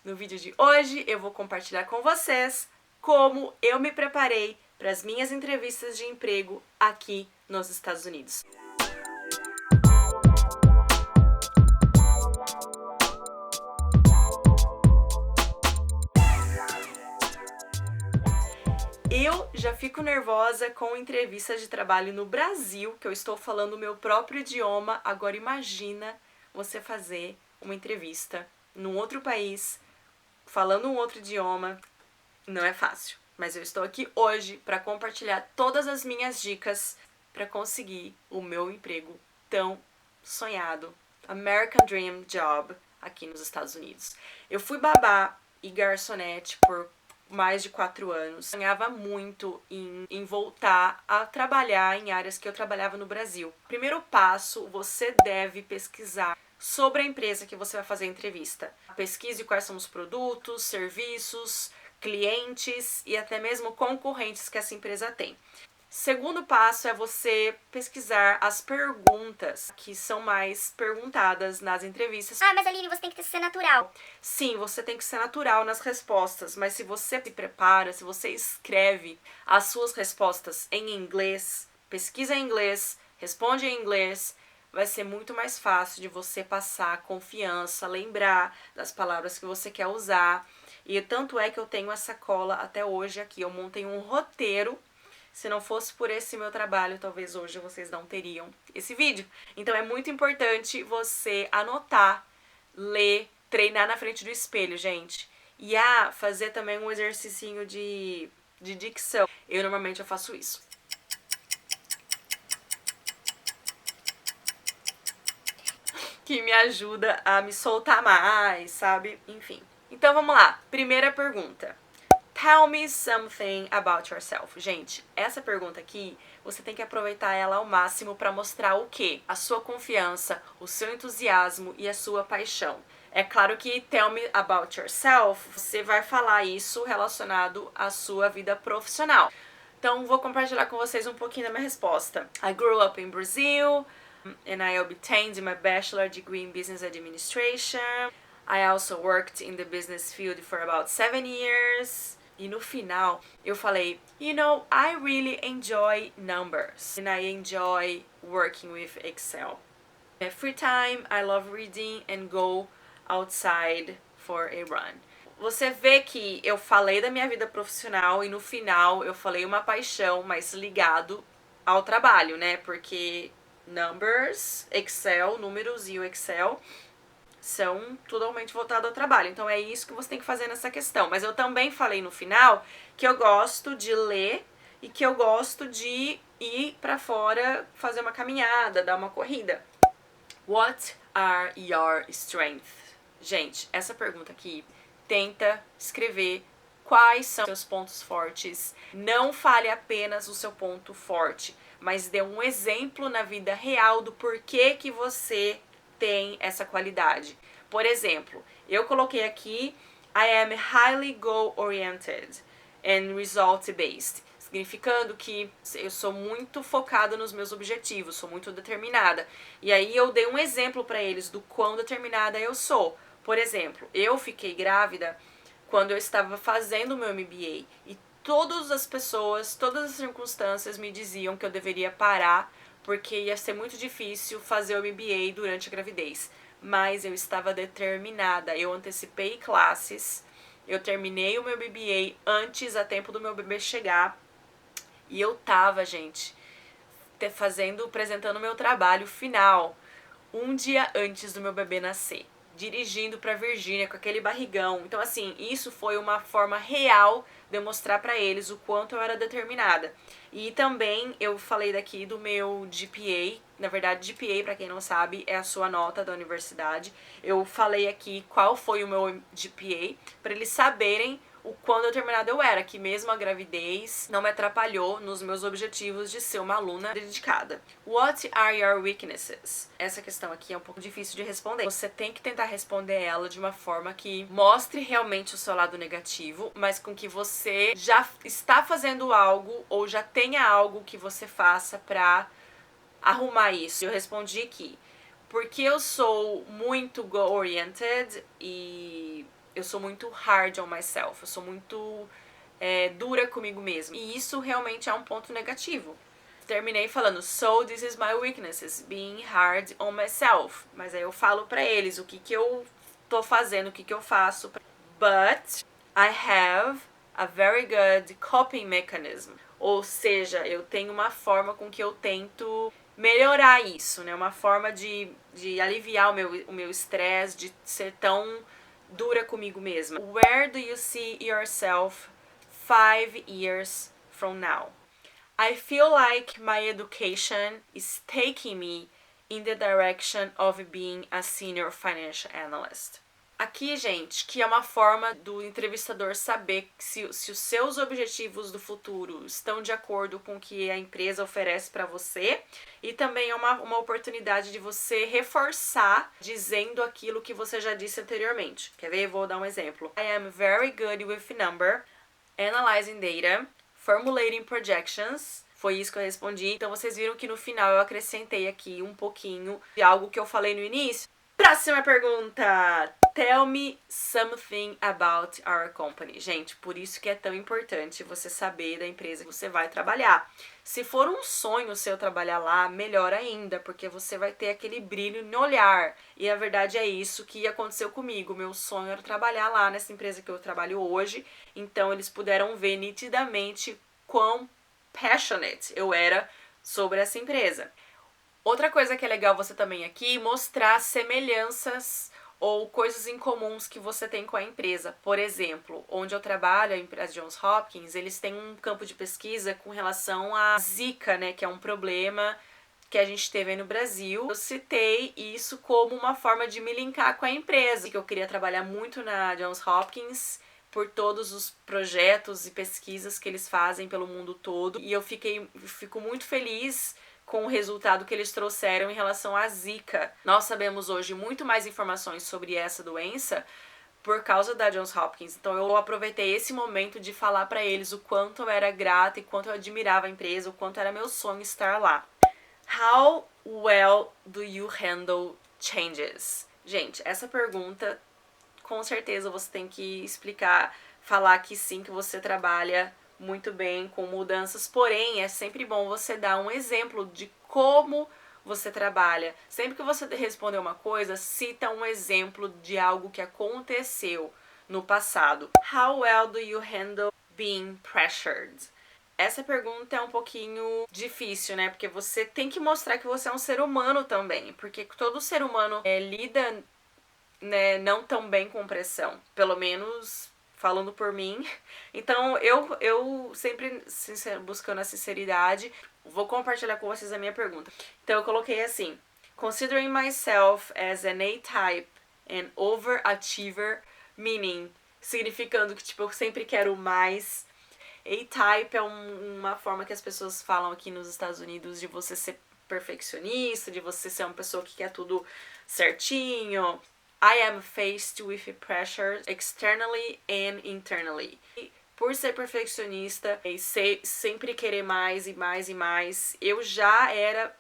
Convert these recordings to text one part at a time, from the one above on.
No vídeo de hoje eu vou compartilhar com vocês como eu me preparei para as minhas entrevistas de emprego aqui nos Estados Unidos. Eu já fico nervosa com entrevistas de trabalho no Brasil, que eu estou falando o meu próprio idioma. Agora imagina você fazer uma entrevista num outro país, falando um outro idioma. Não é fácil, mas eu estou aqui hoje para compartilhar todas as minhas dicas para conseguir o meu emprego tão sonhado, American Dream Job, aqui nos Estados Unidos. Eu fui babá e garçonete por mais de 4 anos. Sonhava muito em voltar a trabalhar em áreas que eu trabalhava no Brasil. Primeiro passo, você deve pesquisar sobre a empresa que você vai fazer a entrevista. Pesquise quais são os produtos, serviços, clientes e até mesmo concorrentes que essa empresa tem. Segundo passo é você pesquisar as perguntas que são mais perguntadas nas entrevistas. Ah, mas Aline, você tem que ser natural. Sim, você tem que ser natural nas respostas, mas se você se prepara, se você escreve as suas respostas em inglês, pesquisa em inglês, responde em inglês, vai ser muito mais fácil de você passar confiança, lembrar das palavras que você quer usar. E tanto é que eu tenho essa cola até hoje aqui. Eu montei um roteiro. Se não fosse por esse meu trabalho, talvez hoje vocês não teriam esse vídeo. Então é muito importante você anotar, ler, treinar na frente do espelho, gente. E fazer também um exercício de dicção. Eu normalmente faço isso. Que me ajuda a me soltar mais, sabe? Enfim. Então vamos lá. Primeira pergunta. Tell me something about yourself. Gente, essa pergunta aqui, você tem que aproveitar ela ao máximo para mostrar o quê? A sua confiança, o seu entusiasmo e a sua paixão. É claro que tell me about yourself, você vai falar isso relacionado à sua vida profissional. Então, vou compartilhar com vocês um pouquinho da minha resposta. I grew up in Brazil and I obtained my bachelor degree in business administration. I also worked in the business field for about 7 years. E no final, eu falei, you know, I really enjoy numbers. And I enjoy working with Excel. In free time, I love reading and go outside for a run. Você vê que eu falei da minha vida profissional e no final eu falei uma paixão, mas ligado ao trabalho, né? Porque numbers, Excel, números e o Excel são totalmente voltados ao trabalho. Então é isso que você tem que fazer nessa questão. Mas eu também falei no final que eu gosto de ler e que eu gosto de ir pra fora, fazer uma caminhada, dar uma corrida. What are your strengths? Gente, essa pergunta aqui, tenta escrever quais são seus pontos fortes. Não fale apenas o seu ponto forte, mas dê um exemplo na vida real do porquê que você tem essa qualidade. Por exemplo, eu coloquei aqui I am highly goal-oriented and result-based, significando que eu sou muito focada nos meus objetivos, sou muito determinada. E aí eu dei um exemplo para eles do quão determinada eu sou. Por exemplo, eu fiquei grávida quando eu estava fazendo o meu MBA e todas as pessoas, todas as circunstâncias me diziam que eu deveria parar porque ia ser muito difícil fazer o MBA durante a gravidez. Mas eu estava determinada, eu antecipei classes, eu terminei o meu MBA antes, a tempo do meu bebê chegar. E eu tava, gente, apresentando o meu trabalho final um dia antes do meu bebê nascer, dirigindo pra Virgínia com aquele barrigão. Então, assim, isso foi uma forma real de eu mostrar pra eles o quanto eu era determinada. E também eu falei daqui do meu GPA. Na verdade, GPA, pra quem não sabe, é a sua nota da universidade. Eu falei aqui qual foi o meu GPA, pra eles saberem o quão determinada eu era, que mesmo a gravidez não me atrapalhou nos meus objetivos de ser uma aluna dedicada. What are your weaknesses? Essa questão aqui é um pouco difícil de responder. Você tem que tentar responder ela de uma forma que mostre realmente o seu lado negativo, mas com que você já está fazendo algo ou já tenha algo que você faça pra arrumar isso. Eu respondi aqui, porque eu sou muito goal-oriented e eu sou muito hard on myself, eu sou muito dura comigo mesma. E isso realmente é um ponto negativo. Terminei falando, so this is my weaknesses, being hard on myself. Mas aí eu falo pra eles o que eu tô fazendo, o que eu faço. But I have a very good coping mechanism. Ou seja, eu tenho uma forma com que eu tento melhorar isso, né? Uma forma de aliviar o meu estresse, de ser tão dura comigo mesma. Where do you see yourself 5 years from now? I feel like my education is taking me in the direction of being a senior financial analyst. Aqui, gente, que é uma forma do entrevistador saber se os seus objetivos do futuro estão de acordo com o que a empresa oferece para você, e também é uma oportunidade de você reforçar dizendo aquilo que você já disse anteriormente. Quer ver? Eu vou dar um exemplo. I am very good with number, analyzing data, formulating projections. Foi isso que eu respondi. Então vocês viram que no final eu acrescentei aqui um pouquinho de algo que eu falei no início. Próxima pergunta. Tell me something about our company. Gente, por isso que é tão importante você saber da empresa que você vai trabalhar. Se for um sonho seu trabalhar lá, melhor ainda, porque você vai ter aquele brilho no olhar. E a verdade é isso que aconteceu comigo. Meu sonho era trabalhar lá nessa empresa que eu trabalho hoje. Então eles puderam ver nitidamente quão passionate eu era sobre essa empresa. Outra coisa que é legal você também aqui, mostrar semelhanças ou coisas em comuns que você tem com a empresa. Por exemplo, onde eu trabalho, a empresa Johns Hopkins, eles têm um campo de pesquisa com relação à Zika, né, que é um problema que a gente teve aí no Brasil. Eu citei isso como uma forma de me linkar com a empresa, que eu queria trabalhar muito na Johns Hopkins por todos os projetos e pesquisas que eles fazem pelo mundo todo. E eu fico muito feliz com o resultado que eles trouxeram em relação à Zika. Nós sabemos hoje muito mais informações sobre essa doença por causa da Johns Hopkins. Então eu aproveitei esse momento de falar para eles o quanto eu era grata e quanto eu admirava a empresa, o quanto era meu sonho estar lá. How well do you handle changes? Gente, essa pergunta, com certeza você tem que falar que sim, que você trabalha muito bem com mudanças, porém é sempre bom você dar um exemplo de como você trabalha. Sempre que você responder uma coisa, cita um exemplo de algo que aconteceu no passado. How well do you handle being pressured? Essa pergunta é um pouquinho difícil, né? Porque você tem que mostrar que você é um ser humano também, porque todo ser humano lida, né, não tão bem com pressão, pelo menos falando por mim. Então eu sempre buscando a sinceridade, vou compartilhar com vocês a minha pergunta. Então eu coloquei assim: considering myself as an A-type and overachiever, meaning, significando que tipo eu sempre quero mais. A-type é uma forma que as pessoas falam aqui nos Estados Unidos de você ser perfeccionista, de você ser uma pessoa que quer tudo certinho. I am faced with pressure externally and internally. E por ser perfeccionista e sempre querer mais e mais e mais, eu já era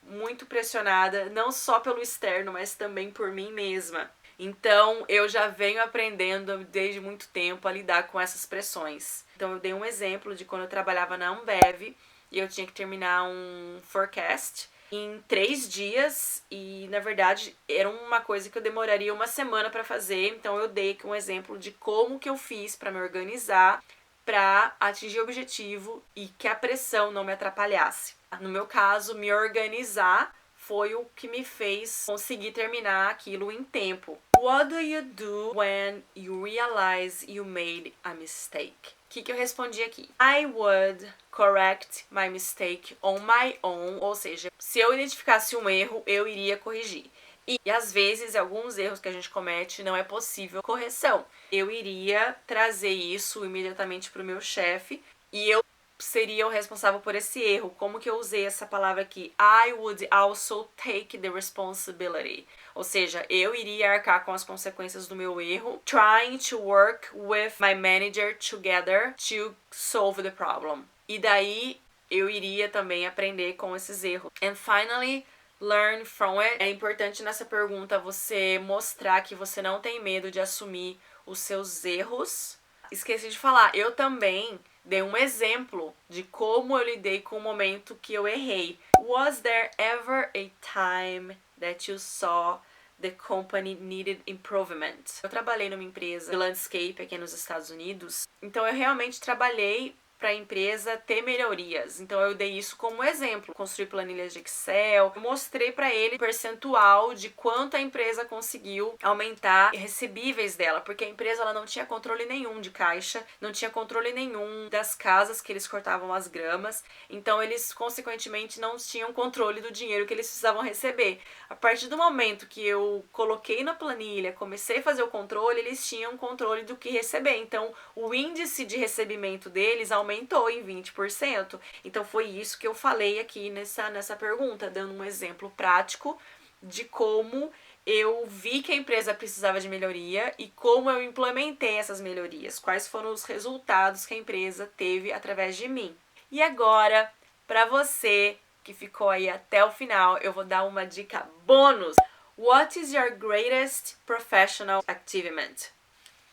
muito pressionada, não só pelo externo, mas também por mim mesma. Então, eu já venho aprendendo desde muito tempo a lidar com essas pressões. Então, eu dei um exemplo de quando eu trabalhava na Ambev e eu tinha que terminar um forecast em 3 dias e, na verdade, era uma coisa que eu demoraria uma semana para fazer. Então, eu dei aqui um exemplo de como que eu fiz para me organizar, para atingir o objetivo e que a pressão não me atrapalhasse. No meu caso, me organizar foi o que me fez conseguir terminar aquilo em tempo. What do you do when you realize you made a mistake? O que eu respondi aqui? I would correct my mistake on my own. Ou seja, se eu identificasse um erro, eu iria corrigir. E às vezes, alguns erros que a gente comete não é possível correção. Eu iria trazer isso imediatamente para o meu chefe e eu seria o responsável por esse erro. Como que eu usei essa palavra aqui? I would also take the responsibility. Ou seja, eu iria arcar com as consequências do meu erro. Trying to work with my manager together to solve the problem. E daí eu iria também aprender com esses erros. And finally, learn from it. É importante nessa pergunta você mostrar que você não tem medo de assumir os seus erros. Esqueci de falar, eu também dei um exemplo de como eu lidei com o momento que eu errei. Was there ever a time that you saw the company needed improvement? Eu trabalhei numa empresa de landscape aqui nos Estados Unidos, então eu realmente trabalhei para a empresa ter melhorias. Então eu dei isso como exemplo. Construí planilhas de Excel, eu mostrei para ele o percentual de quanto a empresa conseguiu aumentar recebíveis dela, porque a empresa ela não tinha controle nenhum de caixa, não tinha controle nenhum das casas que eles cortavam as gramas, então eles consequentemente não tinham controle do dinheiro que eles precisavam receber. A partir do momento que eu coloquei na planilha, comecei a fazer o controle, eles tinham controle do que receber. Então o índice de recebimento deles aumentou em 20%. Então foi isso que eu falei aqui nessa pergunta, dando um exemplo prático de como eu vi que a empresa precisava de melhoria e como eu implementei essas melhorias, quais foram os resultados que a empresa teve através de mim. E agora, para você que ficou aí até o final, eu vou dar uma dica bônus. What is your greatest professional achievement?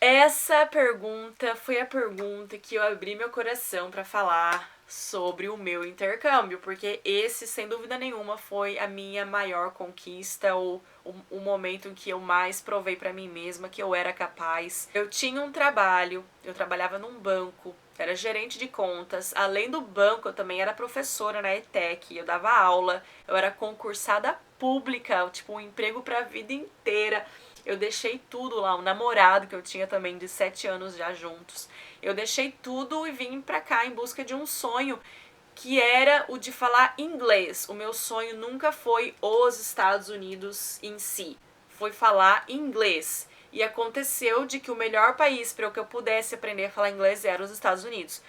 Essa pergunta foi a pergunta que eu abri meu coração para falar sobre o meu intercâmbio, porque esse, sem dúvida nenhuma, foi a minha maior conquista, ou o momento em que eu mais provei para mim mesma que eu era capaz. Eu tinha um trabalho, eu trabalhava num banco, era gerente de contas. Além do banco, eu também era professora na ETEC, eu dava aula, eu era concursada pública, tipo um emprego para a vida inteira. Eu deixei tudo lá, um namorado que eu tinha também de 7 anos já juntos. Eu deixei tudo e vim pra cá em busca de um sonho que era o de falar inglês. O meu sonho nunca foi os Estados Unidos em si, foi falar inglês. E aconteceu de que o melhor país para que eu pudesse aprender a falar inglês era os Estados Unidos.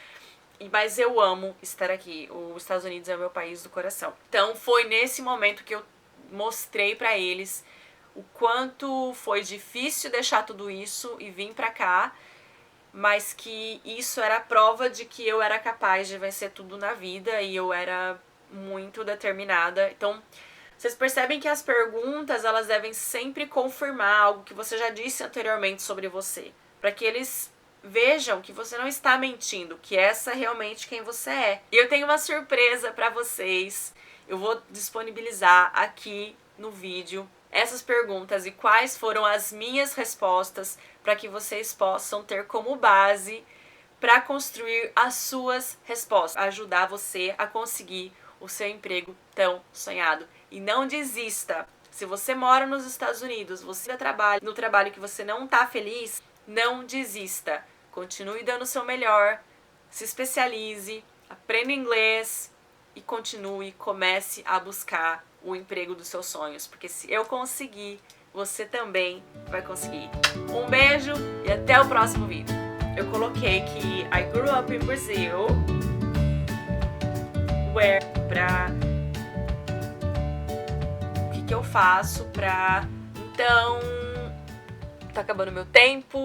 Mas eu amo estar aqui, os Estados Unidos é o meu país do coração. Então foi nesse momento que eu mostrei pra eles o quanto foi difícil deixar tudo isso e vir pra cá, mas que isso era a prova de que eu era capaz de vencer tudo na vida e eu era muito determinada. Então, vocês percebem que as perguntas, elas devem sempre confirmar algo que você já disse anteriormente sobre você, para que eles vejam que você não está mentindo, que essa é realmente quem você é. E eu tenho uma surpresa para vocês. Eu vou disponibilizar aqui no vídeo essas perguntas e quais foram as minhas respostas para que vocês possam ter como base para construir as suas respostas, ajudar você a conseguir o seu emprego tão sonhado. E não desista. Se você mora nos Estados Unidos, você trabalha no trabalho que você não está feliz, não desista. Continue dando o seu melhor, se especialize, aprenda inglês e comece a buscar o emprego dos seus sonhos, porque se eu conseguir, você também vai conseguir. Um beijo e até o próximo vídeo. Eu coloquei que I grew up in Brazil, o que eu faço pra... Então, tá acabando meu tempo.